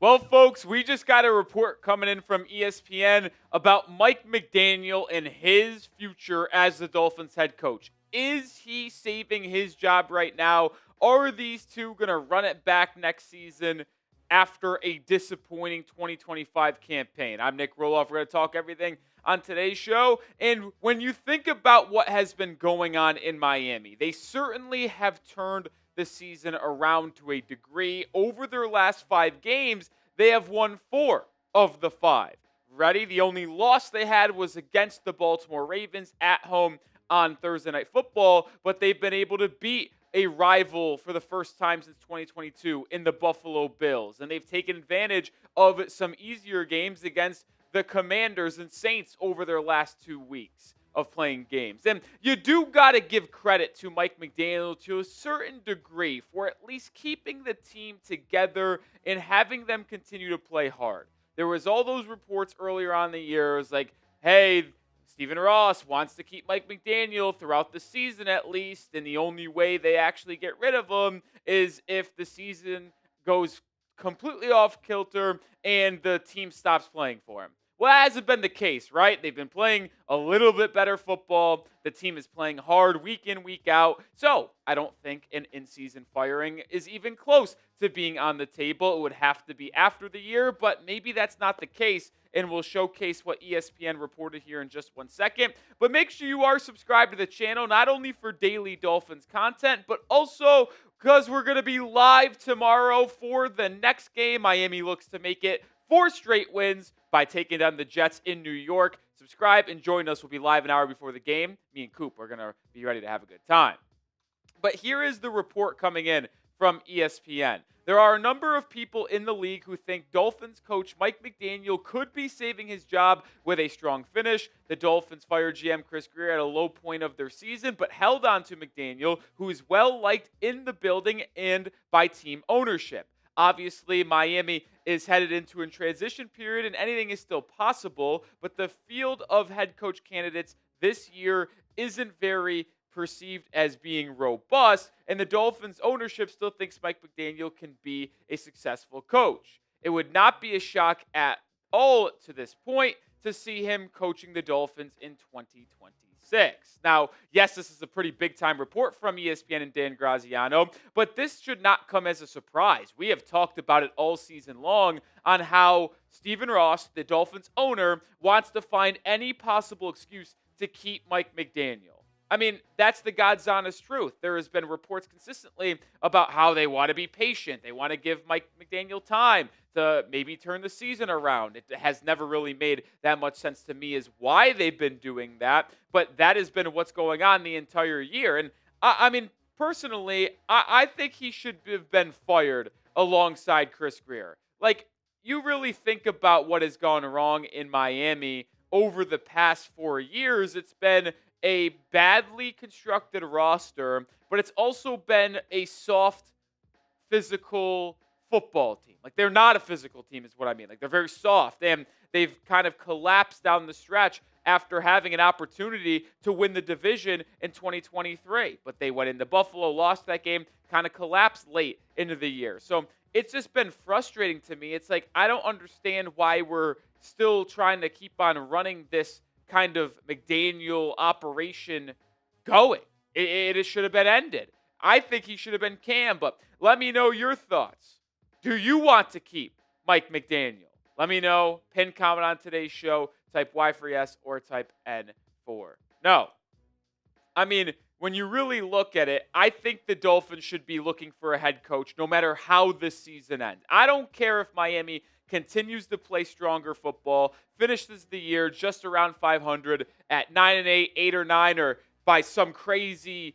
Well, folks, we just got a report coming in from ESPN about Mike McDaniel and his future as the Dolphins head coach. Is he saving his job right now? Are these two going to run it back next season after a disappointing 2025 campaign? I'm Nick Roloff. We're going to talk everything on today's show. And when you think about what has been going on in Miami, they certainly have turned the season around to a degree. Over their last 5 games, they have won 4 of the 5. Ready? The only loss they had was against the Baltimore Ravens at home on Thursday Night Football, but they've been able to beat a rival for the first time since 2022 in the Buffalo Bills. And they've taken advantage of some easier games against the Commanders and Saints over their last 2 weeks of playing games. And you do got to give credit to Mike McDaniel to a certain degree for at least keeping the team together and having them continue to play hard. There was all those reports earlier on in the year. It was like, hey, Stephen Ross wants to keep Mike McDaniel throughout the season at least, and the only way they actually get rid of him is if the season goes completely off kilter and the team stops playing for him. Well, that hasn't been the case, right? They've been playing a little bit better football. The team is playing hard week in, week out. So I don't think an in-season firing is even close to being on the table. It would have to be after the year, but maybe that's not the case. And we'll showcase what ESPN reported here in just 1 second. But make sure you are subscribed to the channel, not only for daily Dolphins content, but also because we're going to be live tomorrow for the next game. Miami looks to make it 4 straight wins by taking down the Jets in New York. Subscribe and join us. We'll be live an hour before the game. Me and Coop are going to be ready to have a good time. But here is the report coming in from ESPN. There are a number of people in the league who think Dolphins coach Mike McDaniel could be saving his job with a strong finish. The Dolphins fired GM Chris Grier at a low point of their season, but held on to McDaniel, who is well-liked in the building and by team ownership. Obviously, Miami is headed into a transition period and anything is still possible, but the field of head coach candidates this year isn't very perceived as being robust, and the Dolphins ownership still thinks Mike McDaniel can be a successful coach. It would not be a shock at all to this point to see him coaching the Dolphins in 2026. Now, yes, this is a pretty big-time report from ESPN and Dan Graziano, but this should not come as a surprise. We have talked about it all season long on how Stephen Ross, the Dolphins owner, wants to find any possible excuse to keep Mike McDaniel. I mean, that's the God's honest truth. There has been reports consistently about how they want to be patient. They want to give Mike McDaniel time to maybe turn the season around. It has never really made that much sense to me as why they've been doing that, but that has been what's going on the entire year. And I mean, personally, I think he should have been fired alongside Chris Grier. Like, you really think about what has gone wrong in Miami over the past 4 years. It's been a badly constructed roster, but it's also been a soft, physical football team. Like, they're not a physical team is what I mean. Like, they're very soft, and they've kind of collapsed down the stretch after having an opportunity to win the division in 2023. But they went into Buffalo, lost that game, kind of collapsed late into the year. So it's just been frustrating to me. It's like, I don't understand why we're still trying to keep on running this kind of McDaniel operation going. It should have been ended. I think he should have been canned, but let me know your thoughts. Do you want to keep Mike McDaniel? Let me know. Pin comment on today's show. Type Y for yes or type N for no. I mean, when you really look at it, I think the Dolphins should be looking for a head coach no matter how this season ends. I don't care if Miami continues to play stronger football, finishes the year just around 500 at 9-8, 8-9, or by some crazy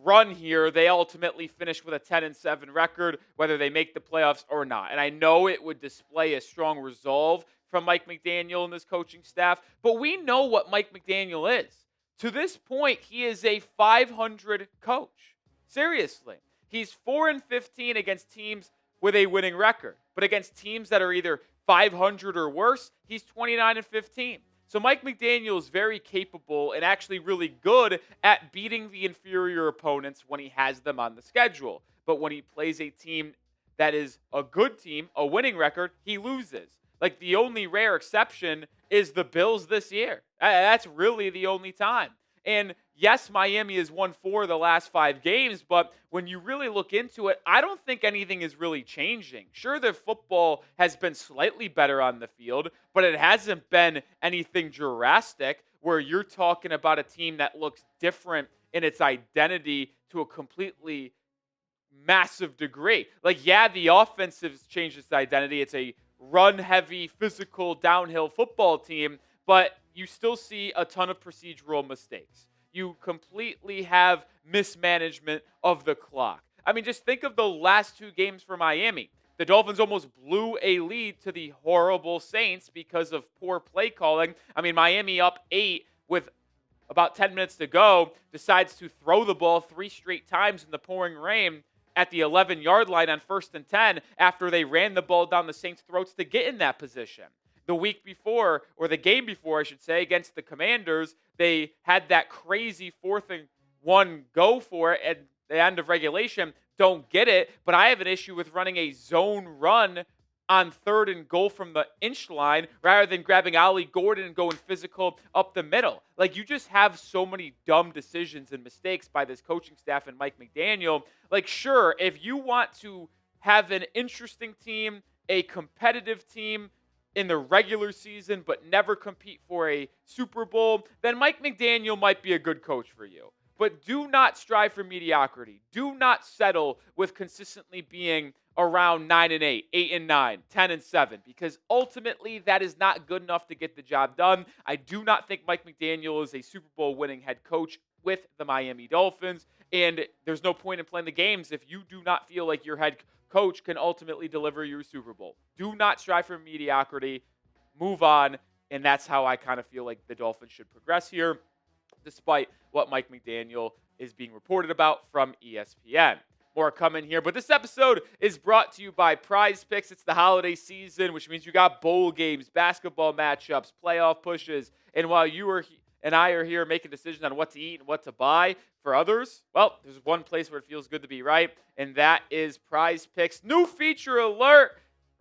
run here, they ultimately finish with a 10-7 record, whether they make the playoffs or not. And I know it would display a strong resolve from Mike McDaniel and this coaching staff, but we know what Mike McDaniel is. To this point, he is a 500 coach. Seriously. He's 4-15 against teams with a winning record. But against teams that are either 500 or worse, he's 29-15. So Mike McDaniel is very capable and actually really good at beating the inferior opponents when he has them on the schedule. But when he plays a team that is a good team, a winning record, he loses. Like the only rare exception is the Bills this year. That's really the only time. And yes, Miami has won 4 of the last 5 games, but when you really look into it, I don't think anything is really changing. Sure, the football has been slightly better on the field, but it hasn't been anything drastic where you're talking about a team that looks different in its identity to a completely massive degree. Like, yeah, the offense has changed its identity. It's a run heavy, physical, downhill football team, but you still see a ton of procedural mistakes. You completely have mismanagement of the clock. I mean, just think of the last 2 games for Miami. The Dolphins almost blew a lead to the horrible Saints because of poor play calling. I mean, Miami up 8 with about 10 minutes to go, decides to throw the ball 3 straight times in the pouring rain at the 11-yard line on 1st and 10 after they ran the ball down the Saints' throats to get in that position. The week before, or the game before, I should say, against the Commanders, they had that crazy 4th and 1 go for it at the end of regulation. Don't get it, but I have an issue with running a zone run on 3rd and goal from the inch line rather than grabbing Ollie Gordon and going physical up the middle. Like, you just have so many dumb decisions and mistakes by this coaching staff and Mike McDaniel. Like, sure, if you want to have an interesting team, a competitive team in the regular season but never compete for a Super Bowl, then Mike McDaniel might be a good coach for you. But do not strive for mediocrity. Do not settle with consistently being around 9-8, 8-9, 10-7, because ultimately that is not good enough to get the job done. I do not think Mike McDaniel is a Super Bowl winning head coach with the Miami Dolphins, and there's no point in playing the games if you do not feel like your head coach can ultimately deliver your Super Bowl. Do not strive for mediocrity. Move on, and that's how I kind of feel like the Dolphins should progress here, despite what Mike McDaniel is being reported about from ESPN. More coming here, but this episode is brought to you by Prize Picks. It's the holiday season, which means you got bowl games, basketball matchups, playoff pushes, and while and I are here making decisions on what to eat and what to buy for others, well, there's one place where it feels good to be right, and that is Prize Picks. New feature alert!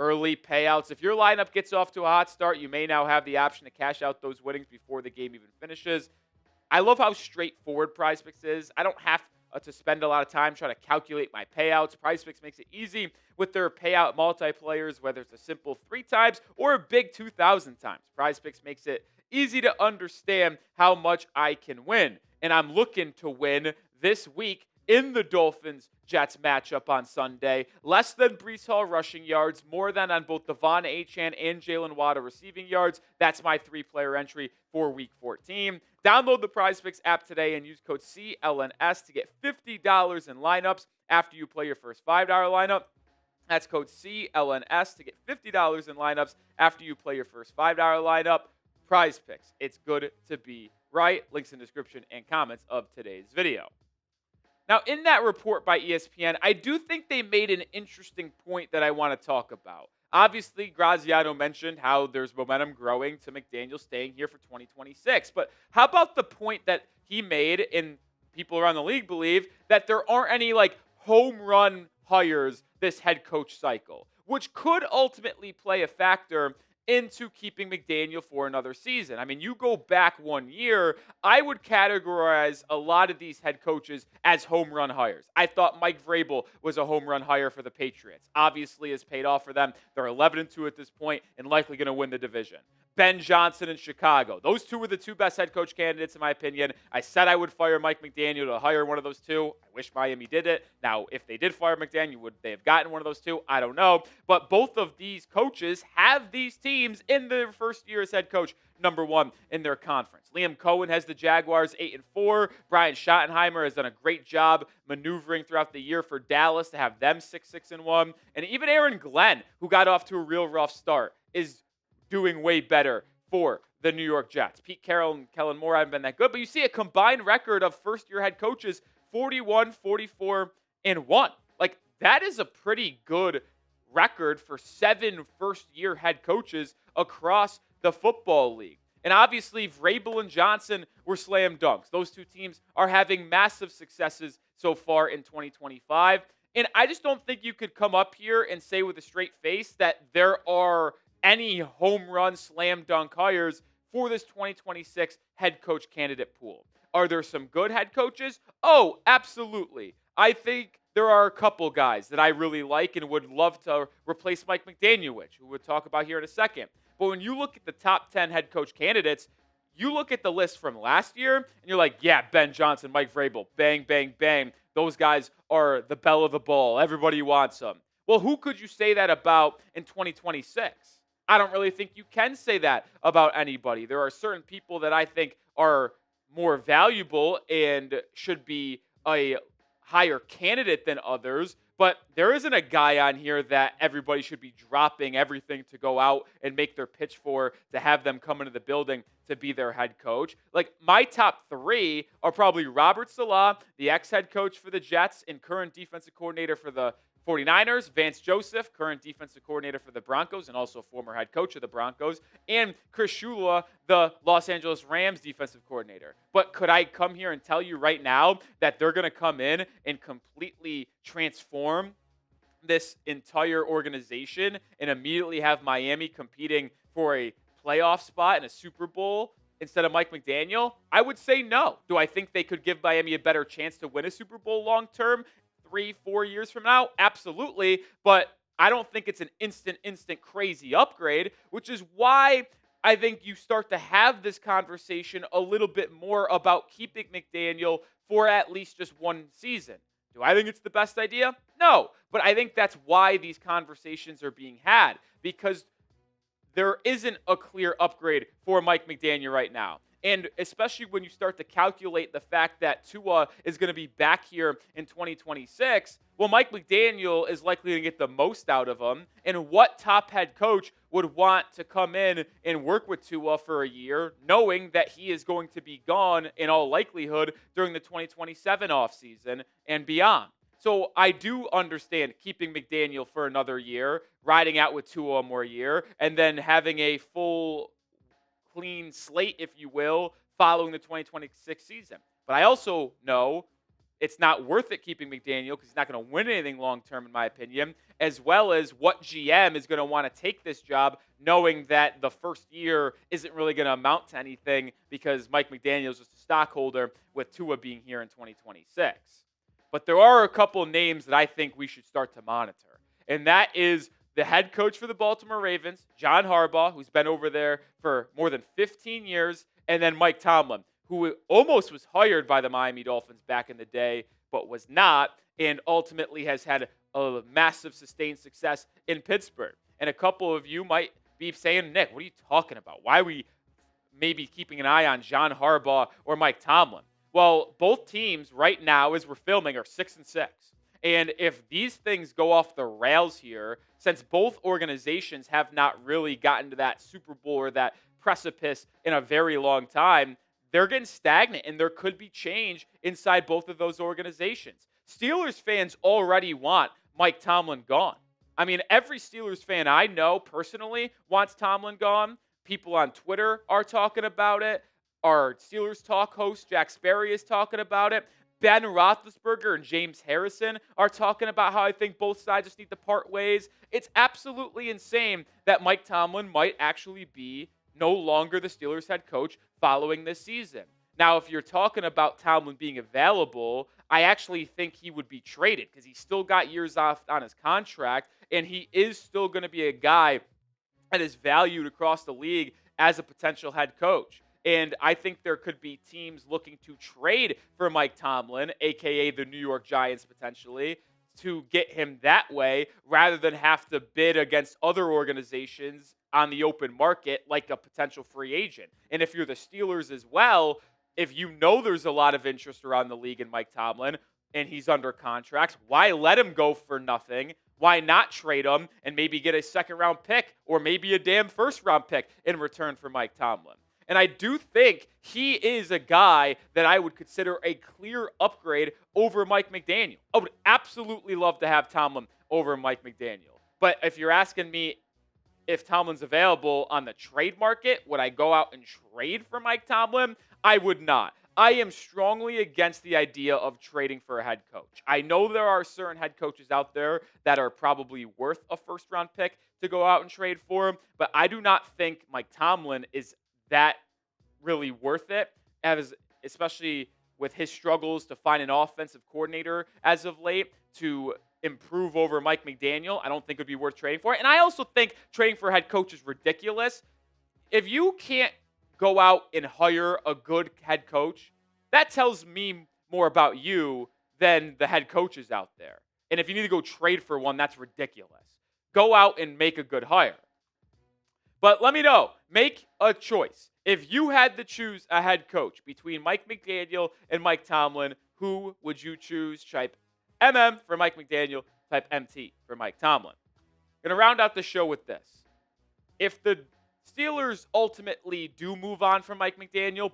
Early payouts. If your lineup gets off to a hot start, you may now have the option to cash out those winnings before the game even finishes. I love how straightforward Prize Picks is. I don't have to spend a lot of time trying to calculate my payouts. Prize Picks makes it easy with their payout multiplayers, whether it's a simple 3 times or a big 2,000 times. Prize Picks makes it easy to understand how much I can win. And I'm looking to win this week in the Dolphins-Jets matchup on Sunday. Less than Breece Hall rushing yards, more than on both Devon Achane and Jalen Waddle receiving yards. That's my 3-player entry for Week 14. Download the Prize Picks app today and use code CLNS to get $50 in lineups after you play your first $5 lineup. That's code CLNS to get $50 in lineups after you play your first $5 lineup. Prize Picks. It's good to be right. Links in the description and comments of today's video. Now, in that report by ESPN, I do think they made an interesting point that I want to talk about. Obviously, Graziano mentioned how there's momentum growing to McDaniel staying here for 2026. But how about the point that he made, and people around the league believe, that there aren't any home run hires this head coach cycle, which could ultimately play a factor into keeping McDaniel for another season. I mean, you go back 1 year, I would categorize a lot of these head coaches as home run hires. I thought Mike Vrabel was a home run hire for the Patriots. Obviously, has paid off for them. They're 11-2 at this point and likely going to win the division. Ben Johnson in Chicago. Those 2 were the 2 best head coach candidates, in my opinion. I said I would fire Mike McDaniel to hire one of those 2. I wish Miami did it. Now, if they did fire McDaniel, would they have gotten one of those 2? I don't know. But both of these coaches have these teams in their first year as head coach, number 1 in their conference. Liam Cohen has the Jaguars 8-4. Brian Schottenheimer has done a great job maneuvering throughout the year for Dallas to have them 6-1. And even Aaron Glenn, who got off to a real rough start, is doing way better for the New York Jets. Pete Carroll and Kellen Moore haven't been that good, but you see a combined record of first-year head coaches 41, 44, and 1. That is a pretty good record for 7 first-year head coaches across the football league. And obviously, Vrabel and Johnson were slam dunks. Those two teams are having massive successes so far in 2025. And I just don't think you could come up here and say with a straight face that there are any home run slam dunk hires for this 2026 head coach candidate pool. Are there some good head coaches? Oh, absolutely. I think there are a couple guys that I really like and would love to replace Mike McDaniel with, who we'll talk about here in a second. But when you look at the top 10 head coach candidates, you look at the list from last year, and you're like, yeah, Ben Johnson, Mike Vrabel, bang, bang, bang. Those guys are the belle of the ball. Everybody wants them. Well, who could you say that about in 2026? I don't really think you can say that about anybody. There are certain people that I think are more valuable and should be a higher candidate than others, but there isn't a guy on here that everybody should be dropping everything to go out and make their pitch for to have them come into the building to be their head coach. Like, my top three are probably Robert Saleh, the ex-head coach for the Jets and current defensive coordinator for the 49ers, Vance Joseph, current defensive coordinator for the Broncos and also former head coach of the Broncos, and Chris Shula, the Los Angeles Rams defensive coordinator. But could I come here and tell you right now that they're going to come in and completely transform this entire organization and immediately have Miami competing for a playoff spot in a Super Bowl instead of Mike McDaniel? I would say no. Do I think they could give Miami a better chance to win a Super Bowl long term 3-4 years from now? Absolutely. But I don't think it's an instant crazy upgrade, which is why I think you start to have this conversation a little bit more about keeping McDaniel for at least just one season. Do I think it's the best idea? No. But I think that's why these conversations are being had, because there isn't a clear upgrade for Mike McDaniel right now. And especially when you start to calculate the fact that Tua is going to be back here in 2026, well, Mike McDaniel is likely to get the most out of him. And what top head coach would want to come in and work with Tua for a year, knowing that he is going to be gone in all likelihood during the 2027 offseason and beyond? So I do understand keeping McDaniel for another year, riding out with Tua one more year, and then having a full clean slate, if you will, following the 2026 season. But I also know it's not worth it keeping McDaniel because he's not going to win anything long-term, in my opinion, as well as what GM is going to want to take this job knowing that the first year isn't really going to amount to anything because Mike McDaniel is just a stockholder with Tua being here in 2026. But there are a couple names that I think we should start to monitor, and that is the head coach for the Baltimore Ravens, John Harbaugh, who's been over there for more than 15 years, and then Mike Tomlin, who almost was hired by the Miami Dolphins back in the day, but was not, and ultimately has had a massive sustained success in Pittsburgh. And a couple of you might be saying, Nick, what are you talking about? Why are we maybe keeping an eye on John Harbaugh or Mike Tomlin? Well, both teams right now, as we're filming, are 6-6. And if these things go off the rails here, since both organizations have not really gotten to that Super Bowl or that precipice in a very long time, they're getting stagnant and there could be change inside both of those organizations. Steelers fans already want Mike Tomlin gone. I mean, every Steelers fan I know personally wants Tomlin gone. People on Twitter are talking about it. Our Steelers talk host, Jack Sperry, is talking about it. Ben Roethlisberger and James Harrison are talking about how I think both sides just need to part ways. It's absolutely insane that Mike Tomlin might actually be no longer the Steelers head coach following this season. Now, if you're talking about Tomlin being available, I actually think he would be traded because he's still got years off on his contract, and he is still going to be a guy that is valued across the league as a potential head coach. And I think there could be teams looking to trade for Mike Tomlin, a.k.a. the New York Giants potentially, to get him that way rather than have to bid against other organizations on the open market like a potential free agent. And if you're the Steelers as well, if you know there's a lot of interest around the league in Mike Tomlin and he's under contracts, why let him go for nothing? Why not trade him and maybe get a second-round pick or maybe a damn first-round pick in return for Mike Tomlin? And I do think he is a guy that I would consider a clear upgrade over Mike McDaniel. I would absolutely love to have Tomlin over Mike McDaniel. But if you're asking me if Tomlin's available on the trade market, would I go out and trade for Mike Tomlin? I would not. I am strongly against the idea of trading for a head coach. I know there are certain head coaches out there that are probably worth a first-round pick to go out and trade for, but I do not think Mike Tomlin is that really worth it, as especially with his struggles to find an offensive coordinator as of late to improve over Mike McDaniel. I don't think it would be worth trading for it. And I also think trading for a head coach is ridiculous. If you can't go out and hire a good head coach, that tells me more about you than the head coaches out there. And if you need to go trade for one, that's ridiculous. Go out and make a good hire. But let me know. Make a choice. If you had to choose a head coach between Mike McDaniel and Mike Tomlin, who would you choose? Type MM for Mike McDaniel. Type MT for Mike Tomlin. Going to round out the show with this. If the Steelers ultimately do move on from Mike McDaniel,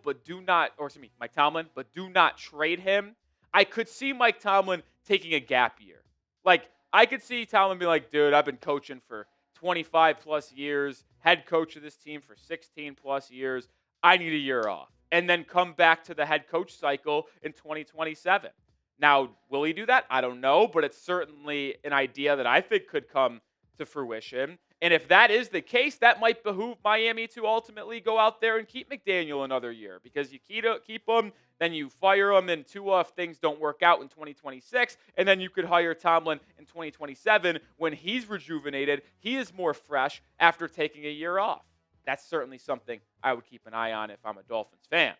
Mike Tomlin, but do not trade him, I could see Mike Tomlin taking a gap year. Like, I could see Tomlin be like, dude, I've been coaching for 25 plus years, head coach of this team for 16 plus years. I need a year off. And then come back to the head coach cycle in 2027. Now, will he do that? I don't know, but it's certainly an idea that I think could come to fruition. And if that is the case, that might behoove Miami to ultimately go out there and keep McDaniel another year, because you keep him, then you fire him in Tua if things don't work out in 2026, and then you could hire Tomlin in 2027 when he's rejuvenated. He is more fresh after taking a year off. That's certainly something I would keep an eye on if I'm a Dolphins fan.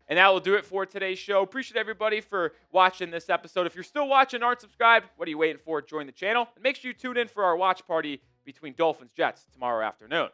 And that will do it for today's show. Appreciate everybody for watching this episode. If you're still watching and aren't subscribed, what are you waiting for? Join the channel. And make sure you tune in for our watch party between Dolphins Jets tomorrow afternoon.